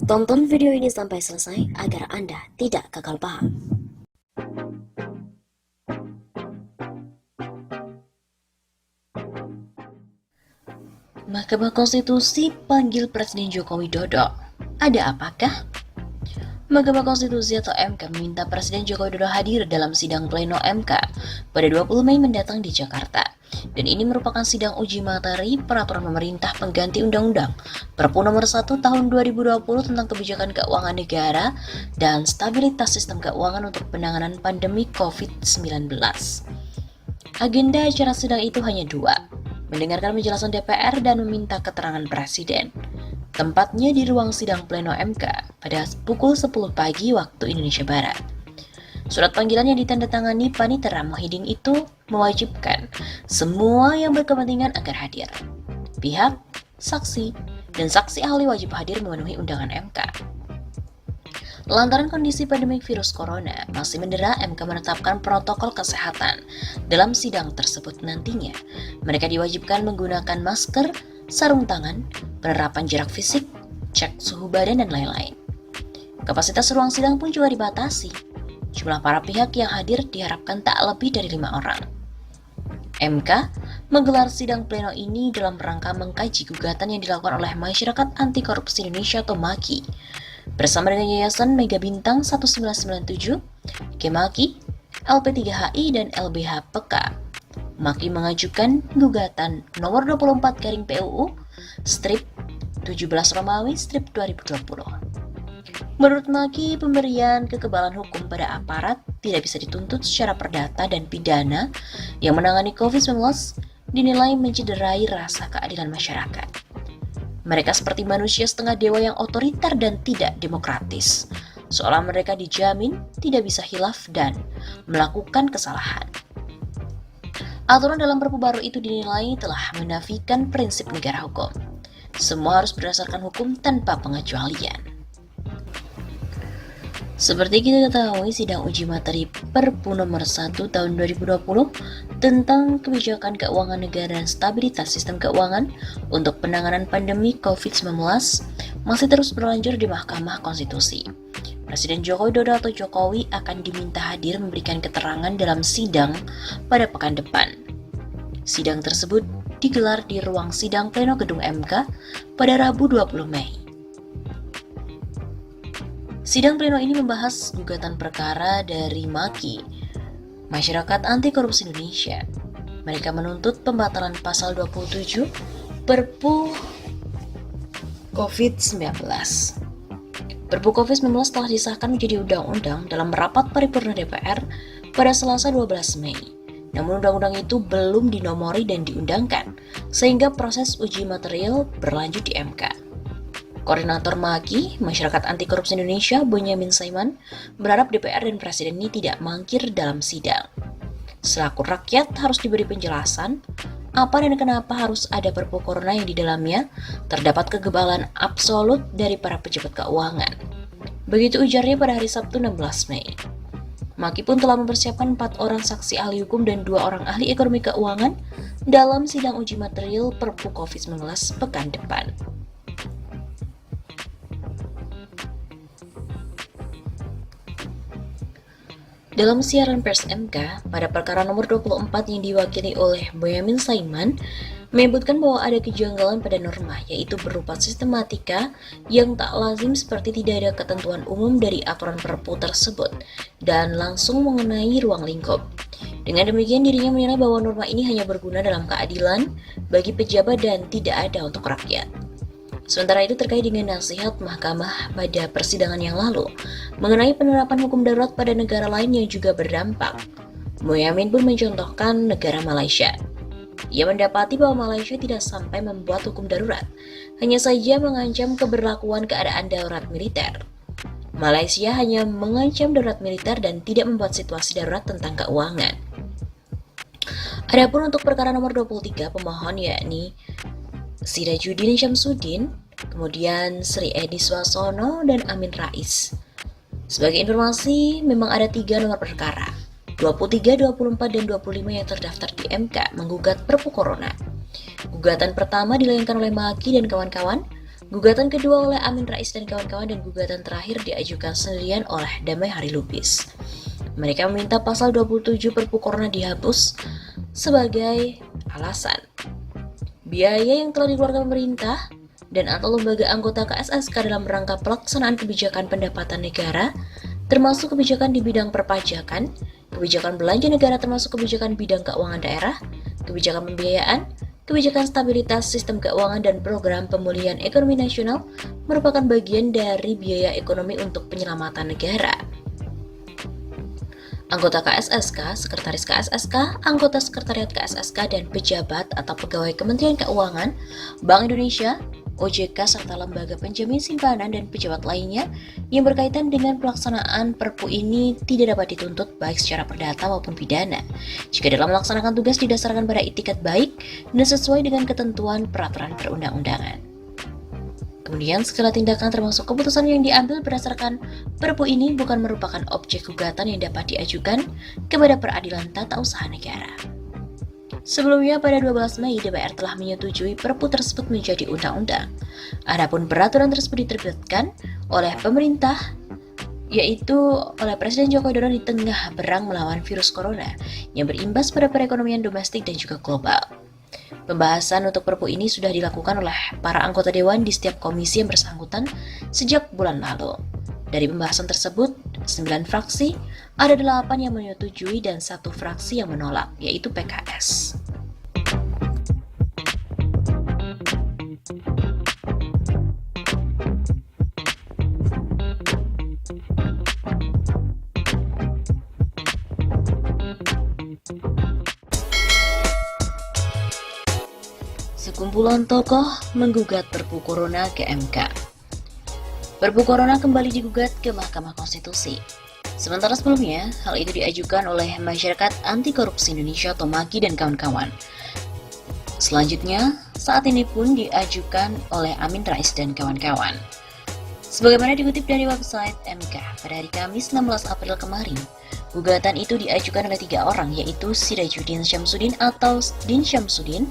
Tonton video ini sampai selesai agar Anda tidak gagal paham. Mahkamah Konstitusi panggil Presiden Joko Widodo. Ada apakah? Mahkamah Konstitusi atau MK meminta Presiden Joko Widodo hadir dalam sidang pleno MK pada 20 Mei mendatang di Jakarta. Dan ini merupakan sidang uji materi peraturan pemerintah pengganti Undang-Undang Perpu nomor 1 tahun 2020 tentang kebijakan keuangan negara dan stabilitas sistem keuangan untuk penanganan pandemi COVID-19. Agenda acara sidang itu hanya dua, mendengarkan penjelasan DPR dan meminta keterangan Presiden. Tempatnya di ruang sidang pleno MK pada pukul 10 pagi waktu Indonesia Barat. Surat panggilan yang ditandatangani Panitera Muhyiddin itu mewajibkan semua yang berkepentingan agar hadir. Pihak, saksi, dan saksi ahli wajib hadir memenuhi undangan MK. Lantaran kondisi pandemik virus corona masih mendera, MK menetapkan protokol kesehatan dalam sidang tersebut nantinya. Mereka diwajibkan menggunakan masker, sarung tangan, penerapan jarak fisik, cek suhu badan, dan lain-lain. Kapasitas ruang sidang pun juga dibatasi. Jumlah para pihak yang hadir diharapkan tak lebih dari 5 orang. MK menggelar sidang pleno ini dalam rangka mengkaji gugatan yang dilakukan oleh Masyarakat Anti Korupsi Indonesia atau MAKI bersama dengan Yayasan Mega Bintang 1997, Kemaki, LP3HI, dan LBH-PK. MAKI mengajukan gugatan nomor 24/PUU strip 17 Romawi strip 2020. Menurut MAKI, pemberian kekebalan hukum pada aparat tidak bisa dituntut secara perdata dan pidana yang menangani COVID-19 dinilai mencederai rasa keadilan masyarakat. Mereka seperti manusia setengah dewa yang otoriter dan tidak demokratis, seolah mereka dijamin tidak bisa hilaf dan melakukan kesalahan. Aturan dalam Perpu baru itu dinilai telah menafikan prinsip negara hukum. Semua harus berdasarkan hukum tanpa pengecualian. Seperti kita ketahui, sidang uji materi Perpu nomor 1 tahun 2020 tentang kebijakan keuangan negara dan stabilitas sistem keuangan untuk penanganan pandemi COVID-19 masih terus berlanjut di Mahkamah Konstitusi. Presiden Joko Widodo atau Jokowi akan diminta hadir memberikan keterangan dalam sidang pada pekan depan. Sidang tersebut digelar di ruang sidang pleno gedung MK pada Rabu 20 Mei. Sidang pleno ini membahas gugatan perkara dari MAKI, Masyarakat Anti Korupsi Indonesia. Mereka menuntut pembatalan pasal 27 Perpu COVID-19. Perpu COVID-19 telah disahkan menjadi undang-undang dalam rapat paripurna DPR pada Selasa 12 Mei. Namun undang-undang itu belum dinomori dan diundangkan, sehingga proses uji material berlanjut di MK. Koordinator MAKI, Masyarakat Anti Korupsi Indonesia, Bonyamin Saiman, berharap DPR dan Presiden ini tidak mangkir dalam sidang. Selaku rakyat harus diberi penjelasan apa dan kenapa harus ada Perpu Corona yang di dalamnya terdapat kekebalan absolut dari para pejabat keuangan. Begitu ujarnya pada hari Sabtu 16 Mei. MAKI pun telah mempersiapkan 4 orang saksi ahli hukum dan 2 orang ahli ekonomi keuangan dalam sidang uji material Perpu COVID-19 pekan depan. Dalam siaran pers MK, pada perkara nomor 24 yang diwakili oleh Bonyamin Saiman, menyebutkan bahwa ada kejanggalan pada norma, yaitu berupa sistematika yang tak lazim seperti tidak ada ketentuan umum dari aturan Perpu tersebut, dan langsung mengenai ruang lingkup. Dengan demikian, dirinya menilai bahwa norma ini hanya berguna dalam keadilan bagi pejabat dan tidak ada untuk rakyat. Sementara itu terkait dengan nasihat mahkamah pada persidangan yang lalu mengenai penerapan hukum darurat pada negara lain yang juga berdampak, Bonyamin pun mencontohkan negara Malaysia. Ia mendapati bahwa Malaysia tidak sampai membuat hukum darurat, hanya saja mengancam keberlakuan keadaan darurat militer. Malaysia hanya mengancam darurat militer dan tidak membuat situasi darurat tentang keuangan. Adapun untuk perkara nomor 23, pemohon yakni Sirajuddin Syamsuddin, kemudian Sri Edi Swasono, dan Amin Rais. Sebagai informasi, memang ada 3 nomor perkara, 23, 24, dan 25 yang terdaftar di MK menggugat Perpu Corona. Gugatan pertama dilayangkan oleh MAKI dan kawan-kawan Gugatan kedua oleh Amin Rais dan kawan-kawan dan gugatan terakhir diajukan sendirian oleh Damai Hari Lubis. Mereka meminta pasal 27 Perpu Corona dihapus sebagai alasan biaya yang telah dikeluarkan pemerintah dan atau lembaga anggota KSSK dalam rangka pelaksanaan kebijakan pendapatan negara, termasuk kebijakan di bidang perpajakan, kebijakan belanja negara termasuk kebijakan bidang keuangan daerah, kebijakan pembiayaan, kebijakan stabilitas sistem keuangan dan program pemulihan ekonomi nasional merupakan bagian dari biaya ekonomi untuk penyelamatan negara. Anggota KSSK, Sekretaris KSSK, anggota Sekretariat KSSK, dan pejabat atau pegawai Kementerian Keuangan, Bank Indonesia, OJK, serta lembaga penjamin simpanan dan pejabat lainnya yang berkaitan dengan pelaksanaan Perpu ini tidak dapat dituntut baik secara perdata maupun pidana jika dalam melaksanakan tugas didasarkan pada itikat baik dan sesuai dengan ketentuan peraturan perundang-undangan. Kemudian segala tindakan termasuk keputusan yang diambil berdasarkan Perpu ini bukan merupakan objek gugatan yang dapat diajukan kepada Peradilan Tata Usaha Negara. Sebelumnya pada 12 Mei DPR telah menyetujui Perpu tersebut menjadi undang-undang. Adapun peraturan tersebut diterbitkan oleh pemerintah yaitu oleh Presiden Joko Widodo di tengah perang melawan virus corona yang berimbas pada perekonomian domestik dan juga global. Pembahasan untuk Perpu ini sudah dilakukan oleh para anggota Dewan di setiap komisi yang bersangkutan sejak bulan lalu. Dari pembahasan tersebut, 9 fraksi, ada 8 yang menyetujui dan 1 fraksi yang menolak, yaitu PKS. Sekumpulan tokoh menggugat Perpu Corona ke MK. Perpu Corona kembali digugat ke Mahkamah Konstitusi. Sementara sebelumnya, hal itu diajukan oleh Masyarakat Anti Korupsi Indonesia atau MAKI dan kawan-kawan. Selanjutnya, saat ini pun diajukan oleh Amin Rais dan kawan-kawan. Sebagaimana dikutip dari website MK, pada hari Kamis 16 April kemarin, gugatan itu diajukan oleh 3 orang, yaitu Sirajuddin Syamsuddin atau Din Syamsuddin,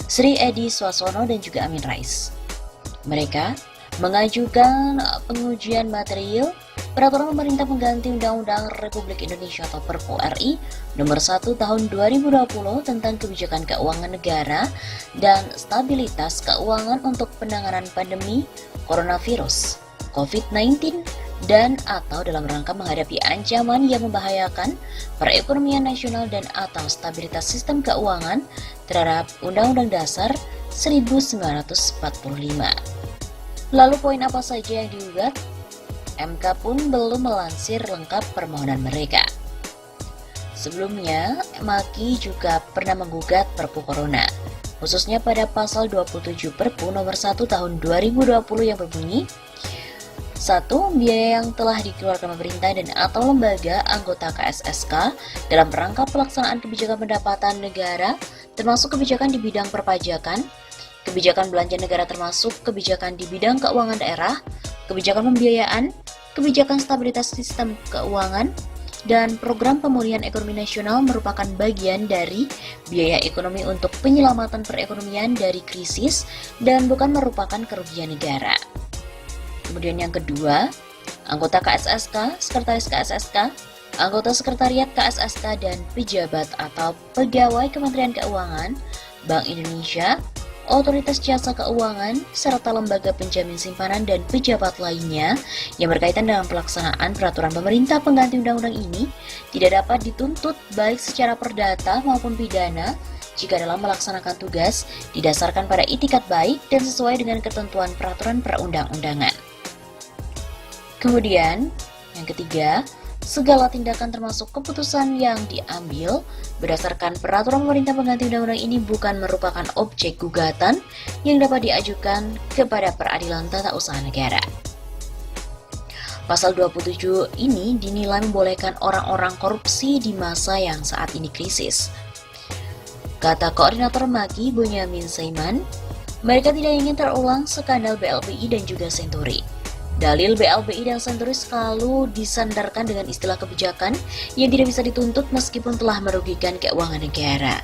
Sri Edi Swaswono, dan juga Amin Rais. Mereka mengajukan pengujian material Peraturan Pemerintah Pengganti Undang-Undang Republik Indonesia atau Perpu RI Nomor 1 Tahun 2020 tentang Kebijakan Keuangan Negara dan Stabilitas Keuangan untuk Penanganan Pandemi Coronavirus COVID-19 dan atau dalam rangka menghadapi ancaman yang membahayakan perekonomian nasional dan atau stabilitas sistem keuangan terhadap Undang-Undang Dasar 1945. Lalu poin apa saja yang digugat? MK pun belum melansir lengkap permohonan mereka. Sebelumnya, MAKI juga pernah menggugat Perpu Corona, khususnya pada pasal 27 Perpu nomor 1 tahun 2020 yang berbunyi 1. Biaya yang telah dikeluarkan pemerintah dan atau lembaga anggota KSSK dalam rangka pelaksanaan kebijakan pendapatan negara termasuk kebijakan di bidang perpajakan, kebijakan belanja negara termasuk kebijakan di bidang keuangan daerah, kebijakan pembiayaan, kebijakan stabilitas sistem keuangan, dan program pemulihan ekonomi nasional merupakan bagian dari biaya ekonomi untuk penyelamatan perekonomian dari krisis dan bukan merupakan kerugian negara. Kemudian yang kedua, anggota KSSK, Sekretaris KSSK, anggota Sekretariat KSSK, dan pejabat atau pegawai Kementerian Keuangan, Bank Indonesia, Otoritas Jasa Keuangan, serta lembaga penjamin simpanan dan pejabat lainnya yang berkaitan dengan pelaksanaan peraturan pemerintah pengganti undang-undang ini tidak dapat dituntut baik secara perdata maupun pidana jika dalam melaksanakan tugas didasarkan pada itikat baik dan sesuai dengan ketentuan peraturan perundang-undangan. Kemudian, yang ketiga, segala tindakan termasuk keputusan yang diambil berdasarkan peraturan pemerintah pengganti undang-undang ini bukan merupakan objek gugatan yang dapat diajukan kepada Peradilan Tata Usaha Negara. Pasal 27 ini dinilai membolehkan orang-orang korupsi di masa yang saat ini krisis. Kata Koordinator MAKI Bonyamin Saiman, mereka tidak ingin terulang skandal BLBI dan juga Senturi. Dalil BLBI dan Senturi selalu disandarkan dengan istilah kebijakan yang tidak bisa dituntut meskipun telah merugikan keuangan negara.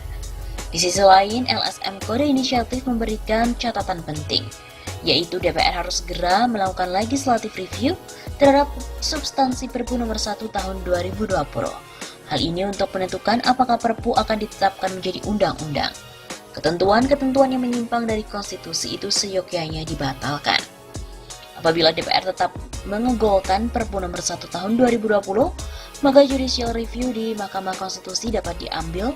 Di sisi lain, LSM Kode Inisiatif memberikan catatan penting. yaitu DPR harus segera melakukan legislative review terhadap substansi Perpu nomor 1 tahun 2020. Hal ini untuk menentukan apakah Perpu akan ditetapkan menjadi undang-undang. Ketentuan-ketentuan yang menyimpang dari konstitusi itu seyogyanya dibatalkan. Apabila DPR tetap menggugurkan Perpu nomor 1 tahun 2020, maka judicial review di Mahkamah Konstitusi dapat diambil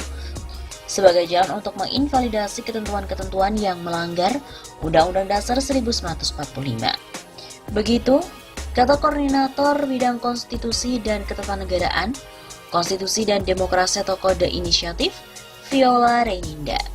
sebagai jalan untuk menginvalidasi ketentuan-ketentuan yang melanggar Undang-Undang Dasar 1945. Begitu, kata Koordinator Bidang Konstitusi dan Ketatanegaraan, Konstitusi dan Demokrasi atau Kode Inisiatif, Viola Reininda.